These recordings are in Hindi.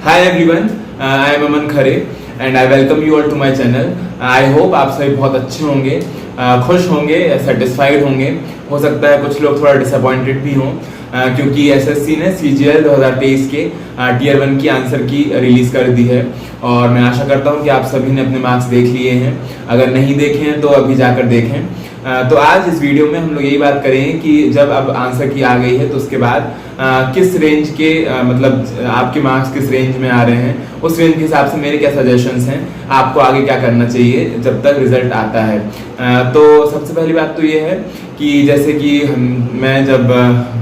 Hi everyone, I am Aman Khare and I welcome you all to my channel. I hope आप सभी बहुत अच्छे होंगे, खुश होंगे, सेटिस्फाइड होंगे। हो सकता है कुछ लोग थोड़ा डिसअपॉइंटेड भी हों क्योंकि एसएससी ने CGL 2023 के Tier 1 की आंसर की रिलीज कर दी है और मैं आशा करता हूं कि आप सभी ने अपने मार्क्स देख लिए हैं। अगर नहीं देखे हैं तो अभी जाकर देखें। तो आज इस वीडियो में हम लोग यही बात करेंगे कि जब अब आंसर की आ गई है तो उसके बाद किस रेंज के मतलब आपके मार्क्स किस रेंज में आ रहे हैं, उस रेंज के हिसाब से मेरे क्या सजेशंस हैं, आपको आगे क्या करना चाहिए जब तक रिजल्ट आता है। तो सबसे पहली बात तो ये है कि जैसे कि मैं जब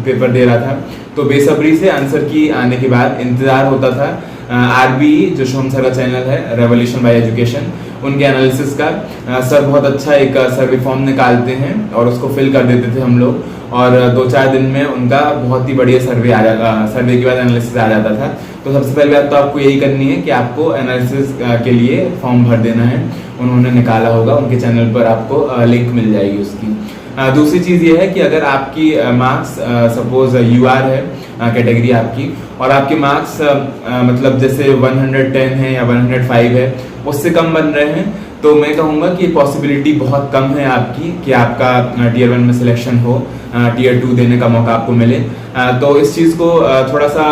पेपर दे रहा था तो बेसब्री से आंसर की आने के बाद इंतज़ार होता था RBE जो शोम सर का चैनल है, रेवोल्यूशन बाय एजुकेशन, उनके एनालिसिस का। सर बहुत अच्छा एक सर्वे फॉर्म निकालते हैं और उसको फिल कर देते थे हम लोग और 2-4 दिन में उनका बहुत ही बढ़िया सर्वे आ जाता, सर्वे के बाद एनालिसिस आ जाता था। तो सबसे पहले बात तो आपको यही करनी है कि आपको एनालिसिस के लिए फॉर्म भर देना है, उन्होंने निकाला होगा, उनके चैनल पर आपको लिंक मिल जाएगी उसकी। दूसरी चीज़ ये है कि अगर आपकी मार्क्स सपोज UR है कैटेगरी आपकी और आपके मार्क्स मतलब जैसे 110 है या 105 है, उससे कम बन रहे हैं, तो मैं कहूँगा कि पॉसिबिलिटी बहुत कम है आपकी कि आपका Tier 1 में सिलेक्शन हो, Tier 2 देने का मौका आपको मिले। तो इस चीज़ को थोड़ा सा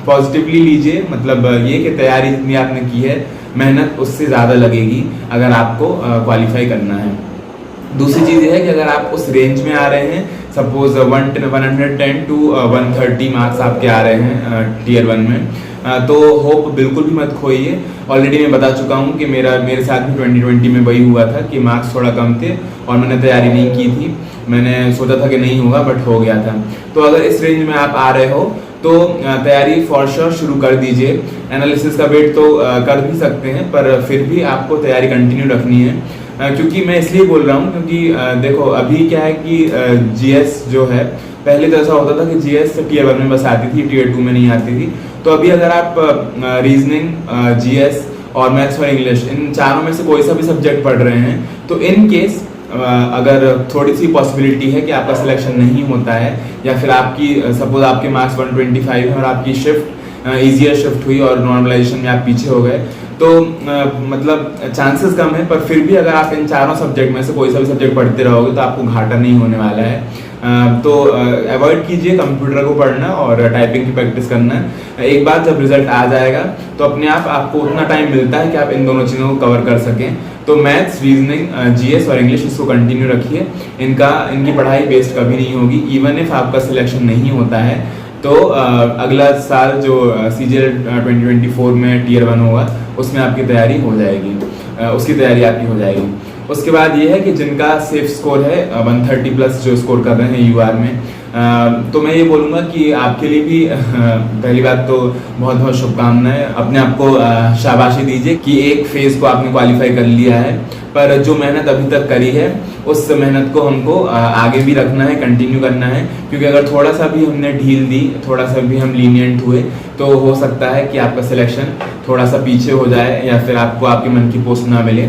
पॉजिटिवली लीजिए, मतलब ये कि तैयारी जितनी आपने की है, मेहनत उससे ज़्यादा लगेगी अगर आपको क्वालिफाई करना है। दूसरी चीज़ ये है कि अगर आप उस रेंज में आ रहे हैं, सपोज 110 to 130 मार्क्स आपके आ रहे हैं Tier 1 में, तो होप बिल्कुल भी मत खोइए। ऑलरेडी मैं बता चुका हूँ कि मेरे साथ भी 2020 में वही हुआ था कि मार्क्स थोड़ा कम थे और मैंने तैयारी नहीं की थी। मैंने सोचा था कि नहीं होगा बट हो गया था। तो अगर इस रेंज में आप आ रहे हो तो तैयारी फॉर श्योर शुरू कर दीजिए। एनालिसिस का वेट तो कर भी सकते हैं पर फिर भी आपको तैयारी कंटिन्यू रखनी है। क्योंकि मैं इसलिए बोल रहा हूँ क्योंकि देखो अभी क्या है कि GS जो है, पहले तो ऐसा होता था कि GS Tier 1 में बस आती थी, Tier 2 में नहीं आती थी। तो अभी अगर आप रीजनिंग, GS और मैथ्स और इंग्लिश, इन चारों में से कोई सा भी सब्जेक्ट पढ़ रहे हैं तो इन केस अगर थोड़ी सी पॉसिबिलिटी है कि आपका सिलेक्शन नहीं होता है या फिर आपकी सपोज आपके मार्क्स 125 है और आपकी शिफ्ट ईजियर शिफ्ट हुई और नॉर्मलाइजेशन में आप पीछे हो गए, तो मतलब चांसेस कम है, पर फिर भी अगर आप इन चारों सब्जेक्ट में से कोई सा भी सब्जेक्ट पढ़ते रहोगे तो आपको घाटा नहीं होने वाला है। तो अवॉइड कीजिए कंप्यूटर को पढ़ना और टाइपिंग की प्रैक्टिस करना। एक बार जब रिजल्ट आ जाएगा तो अपने आप आपको उतना टाइम मिलता है कि आप इन दोनों चीज़ों को कवर कर सकें। तो मैथ्स, रीजनिंग, GS और इंग्लिश इसको कंटिन्यू रखिए। इनकी पढ़ाई वेस्ट कभी नहीं होगी। इवन इफ आपका सिलेक्शन नहीं होता है तो अगला साल जो CGL 2024 में Tier 1 होगा उसमें आपकी तैयारी हो जाएगी, उसकी तैयारी आपकी हो जाएगी। उसके बाद ये है कि जिनका सेफ स्कोर है 130 प्लस जो स्कोर कर रहे हैं UR में, तो मैं ये बोलूँगा कि आपके लिए भी पहली बात तो बहुत बहुत शुभकामनाएं। अपने आप को शाबाशी दीजिए कि एक फेज को आपने क्वालिफाई कर लिया है, पर जो मेहनत अभी तक करी है उस मेहनत को हमको आगे भी रखना है, कंटिन्यू करना है। क्योंकि अगर थोड़ा सा भी हमने ढील दी, थोड़ा सा भी हम लीनियंट हुए तो हो सकता है कि आपका सिलेक्शन थोड़ा सा पीछे हो जाए या फिर आपको आपके मन की पोस्ट ना मिले।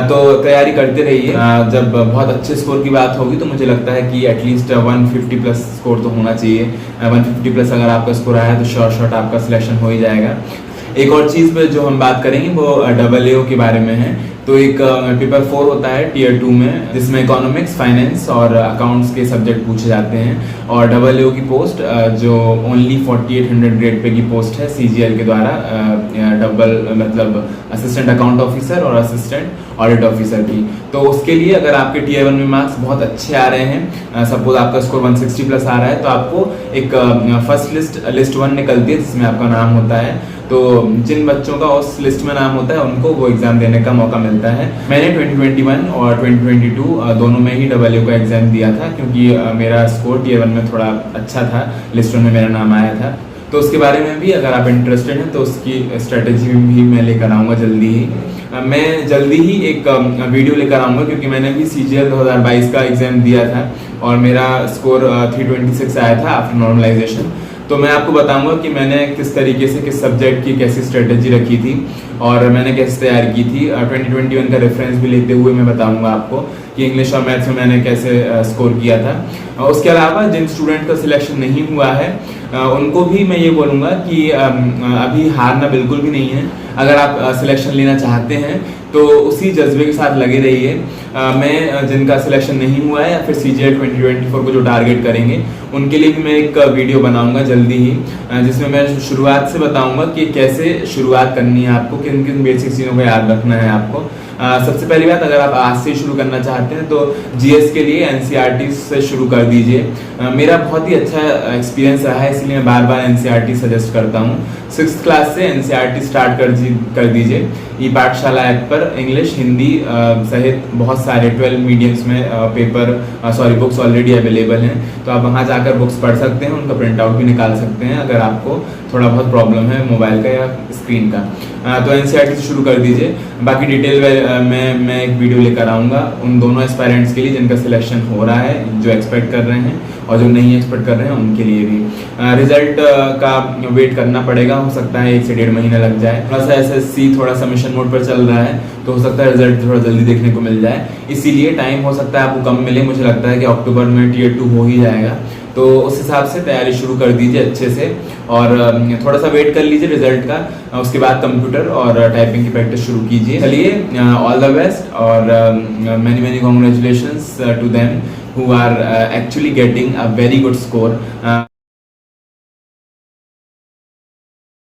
तो तैयारी करते रहिए। जब बहुत अच्छे स्कोर की बात होगी तो मुझे लगता है कि एटलीस्ट 150 प्लस स्कोर तो होना चाहिए। 150 प्लस अगर आपका स्कोर आया तो शॉर्ट आपका सिलेक्शन हो ही जाएगा। एक और चीज़ पे जो हम बात करेंगे वो AAO के बारे में है। तो एक पेपर 4 होता है Tier 2 में, जिसमें इकोनॉमिक्स, फाइनेंस और अकाउंट्स के सब्जेक्ट पूछे जाते हैं। और AAO की पोस्ट जो ओनली 4800 ग्रेड पे की पोस्ट है CGL के द्वारा, डबल मतलब असिस्टेंट अकाउंट ऑफिसर और असिस्टेंट ऑडिट ऑफिसर की। तो उसके लिए अगर आपके Tier 1 में मार्क्स बहुत अच्छे आ रहे हैं, सपोज आपका स्कोर 160 प्लस आ रहा है, तो आपको एक फर्स्ट लिस्ट 1 निकलती है जिसमें आपका नाम होता है। तो जिन बच्चों का उस लिस्ट में नाम होता है उनको वो एग्ज़ाम देने का मौका मिलता है। मैंने 2021 और 2022 दोनों में ही AAO का एग्ज़ाम दिया था क्योंकि मेरा स्कोर Tier 1 में थोड़ा अच्छा था, लिस्ट 1 में मेरा नाम आया था। तो उसके बारे में भी अगर आप इंटरेस्टेड हैं तो उसकी स्ट्रेटेजी भी मैं लेकर आऊँगा जल्दी ही। मैं जल्दी ही एक वीडियो लेकर आऊँगा क्योंकि मैंने भी CGL 2022 का एग्ज़ाम दिया था और मेरा स्कोर 326 आया था आफ्टर नॉर्मलाइजेशन। तो मैं आपको बताऊंगा कि मैंने किस तरीके से किस सब्जेक्ट की कैसी स्ट्रेटेजी रखी थी और मैंने कैसे तैयारी की थी। 2021 का रेफरेंस भी लेते हुए मैं बताऊंगा आपको कि इंग्लिश और मैथ्स में मैंने कैसे स्कोर किया था। उसके अलावा जिन स्टूडेंट का सिलेक्शन नहीं हुआ है उनको भी मैं ये बोलूँगा कि अभी हारना बिल्कुल भी नहीं है। अगर आप सिलेक्शन लेना चाहते हैं तो उसी जज्बे के साथ लगे रहिए। मैं जिनका सिलेक्शन नहीं हुआ है या फिर CGL 2024 को जो टारगेट करेंगे उनके लिए भी मैं एक वीडियो बनाऊंगा जल्दी ही, जिसमें मैं शुरुआत से बताऊंगा कि कैसे शुरुआत करनी है आपको, किन किन बेसिक चीज़ों को याद रखना है आपको। सबसे पहली बात, अगर आप आज से शुरू करना चाहते हैं तो GS के लिए NCERT से शुरू कर दीजिए। मेरा बहुत ही अच्छा एक्सपीरियंस रहा है, इसलिए मैं बार बार NCERT सजेस्ट करता हूँ। 6th क्लास से NCERT स्टार्ट कर दीजिए। ई पाठशाला ऐप पर इंग्लिश, हिंदी सहित बहुत सारे 12 मीडियम्स में बुक्स ऑलरेडी अवेलेबल हैं, तो आप वहाँ जाकर बुक्स पढ़ सकते हैं, उनका प्रिंट आउट भी निकाल सकते हैं अगर आपको थोड़ा बहुत प्रॉब्लम है मोबाइल का या स्क्रीन का। तो NCERT से शुरू कर दीजिए। बाकी डिटेल मैं एक वीडियो लेकर आऊँगा उन दोनों एस्पायरेंट्स के लिए जिनका सिलेक्शन हो रहा है, जो एक्सपेक्ट कर रहे हैं और जो नहीं एक्सपेक्ट कर रहे हैं उनके लिए भी। रिजल्ट का वेट करना पड़ेगा, हो सकता है 1 से 1.5 महीना लग जाए। थोड़ा सा SSC थोड़ा सबमिशन मोड पर चल रहा है, तो हो सकता है रिजल्ट थोड़ा जल्दी देखने को मिल जाए, इसीलिए टाइम हो सकता है आपको कम मिले। मुझे लगता है कि अक्टूबर में Tier 2 हो ही जाएगा, तो उस हिसाब से तैयारी शुरू कर दीजिए अच्छे से और थोड़ा सा वेट कर लीजिए रिजल्ट का। उसके बाद कंप्यूटर और टाइपिंग की प्रैक्टिस शुरू कीजिए। चलिए, ऑल द बेस्ट और many congratulations to them who are actually getting a very good score.